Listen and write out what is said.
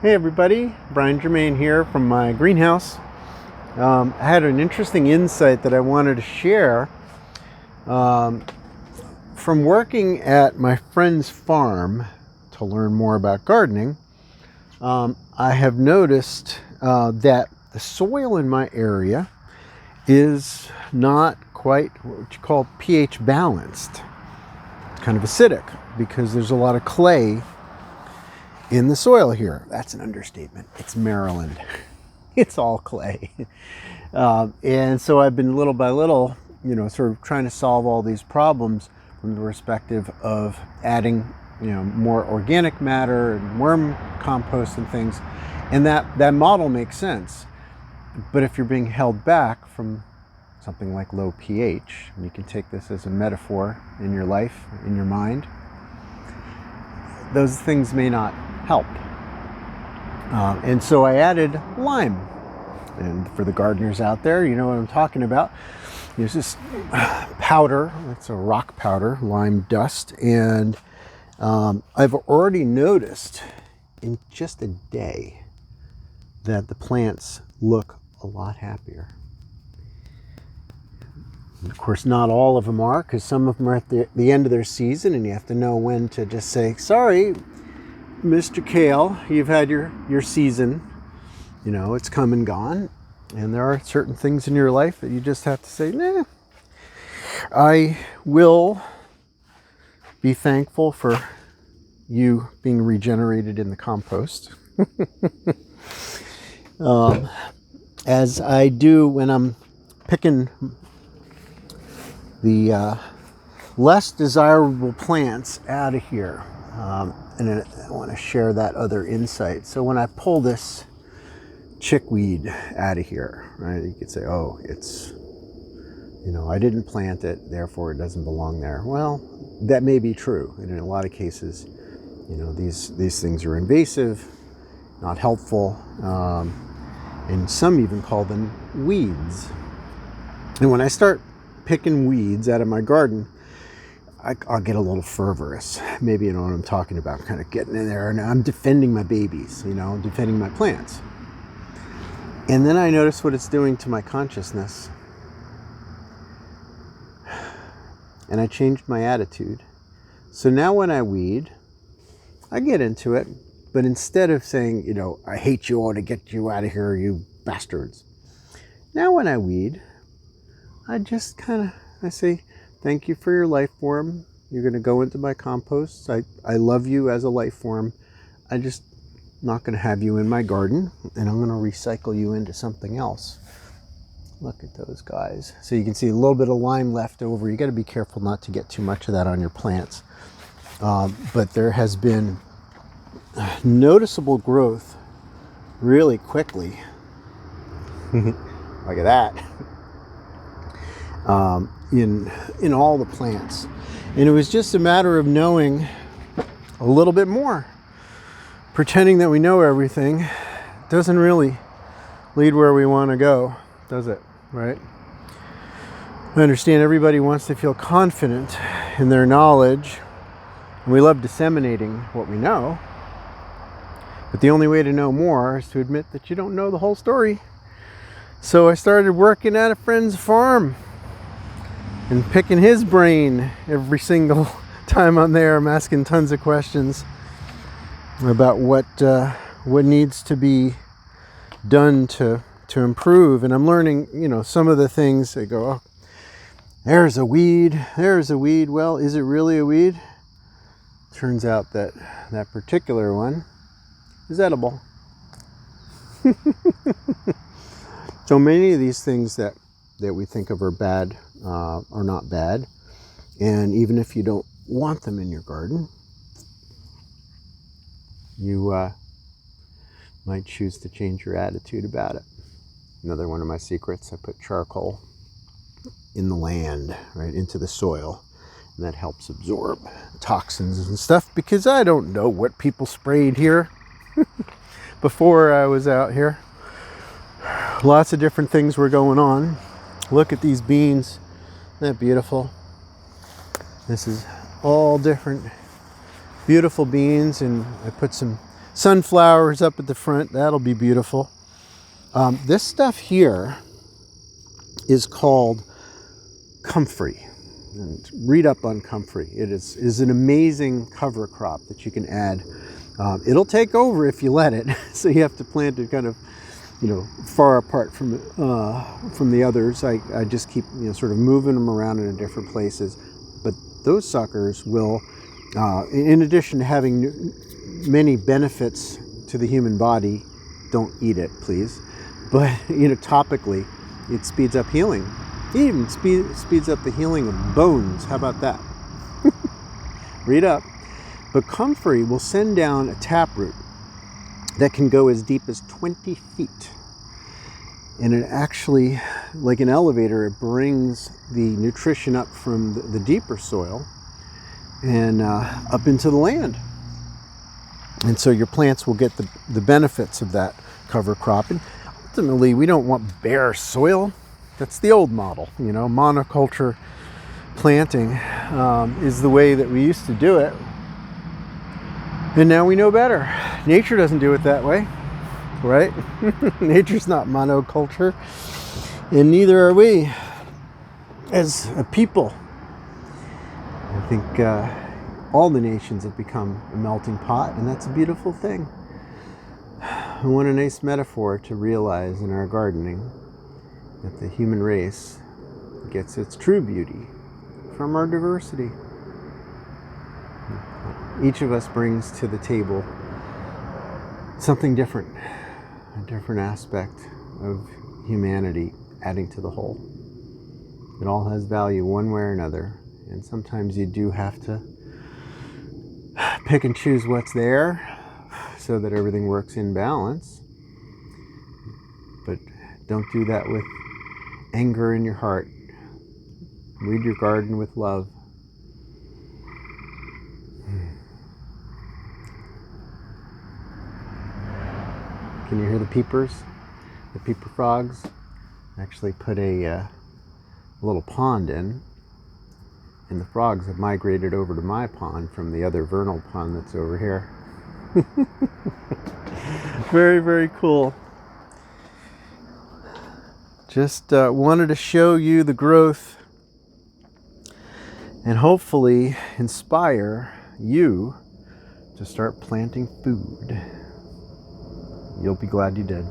Hey everybody, Brian Germain here from my greenhouse. I had an interesting insight that I wanted to share. From working at my friend's farm to learn more about gardening, I have noticed that the soil in my area is not quite what you call pH balanced. It's kind of acidic because there's a lot of clay in the soil here. That's an understatement. It's Maryland. It's all clay. And so I've been little by little, sort of trying to solve all these problems from the perspective of adding, more organic matter and worm compost and things. And that model makes sense. But if you're being held back from something like low pH, and you can take this as a metaphor in your life, in your mind, those things may not help. And so I added lime. And for the gardeners out there, you know what I'm talking about. There's this powder, it's a rock powder, lime dust. And I've already noticed in just a day that the plants look a lot happier. And of course, not all of them are, because some of them are at the end of their season, and you have to know when to just say, sorry, Mr. Kale, you've had your season, it's come and gone. And there are certain things in your life that you just have to say, nah, I will be thankful for you being regenerated in the compost. As I do when I'm picking the less desirable plants out of here. And I want to share that other insight. So when I pull this chickweed out of here, right, you could say, oh, it's, I didn't plant it, therefore it doesn't belong there. Well, that may be true. And in a lot of cases, these things are invasive, not helpful, and some even call them weeds. And when I start picking weeds out of my garden, I'll get a little fervorous. Maybe you know what I'm talking about, kind of getting in there, and I'm defending my babies, defending my plants. And then I notice what it's doing to my consciousness. And I changed my attitude. So now when I weed, I get into it, but instead of saying, I hate you, I want to get you out of here, you bastards. Now when I weed, I just I say, thank you for your life form. You're going to go into my compost. I love you as a life form. I just not going to have you in my garden, and I'm going to recycle you into something else. Look at those guys. So you can see a little bit of lime left over. You got to be careful not to get too much of that on your plants. But there has been noticeable growth really quickly. Look at that. In all the plants. And it was just a matter of knowing a little bit more. Pretending that we know everything doesn't really lead where we want to go, does it? Right? I understand everybody wants to feel confident in their knowledge, and we love disseminating what we know. But the only way to know more is to admit that you don't know the whole story. So I started working at a friend's farm and picking his brain every single time I'm there. I'm asking tons of questions about what needs to be done to improve. And I'm learning, some of the things. They go, oh, there's a weed. Well, is it really a weed? Turns out that particular one is edible. So many of these things that we think of are bad are not bad. And even if you don't want them in your garden, you might choose to change your attitude about it. Another one of my secrets, I put charcoal in the land, right, into the soil. And that helps absorb toxins and stuff, because I don't know what people sprayed here before I was out here. Lots of different things were going on. Look at these beans. Isn't that beautiful? This is all different beautiful beans, and I put some sunflowers up at the front. That'll be beautiful. This stuff here is called comfrey. And read up on comfrey. It is an amazing cover crop that you can add. It'll take over if you let it. So you have to plant it kind of, far apart from the others. I just keep, sort of moving them around into different places. But those suckers will, in addition to having many benefits to the human body, don't eat it, please. But, topically, it speeds up healing. It even speeds up the healing of bones. How about that? Read up. But comfrey will send down a taproot that can go as deep as 20 feet. And it actually, like an elevator, it brings the nutrition up from the deeper soil and up into the land. And so your plants will get the benefits of that cover crop. And ultimately, we don't want bare soil. That's the old model. Monoculture planting is the way that we used to do it. And now we know better. Nature doesn't do it that way, right? Nature's not monoculture, and neither are we as a people. I think all the nations have become a melting pot, and that's a beautiful thing. And what a nice metaphor to realize in our gardening, that the human race gets its true beauty from our diversity. Each of us brings to the table something different, a different aspect of humanity adding to the whole. It all has value one way or another, and sometimes you do have to pick and choose what's there so that everything works in balance. But don't do that with anger in your heart. Weed your garden with love. Can you hear the peepers? The peeper frogs? I actually put a little pond in, and the frogs have migrated over to my pond from the other vernal pond that's over here. Very, very cool. Just wanted to show you the growth and hopefully inspire you to start planting food. You'll be glad you did.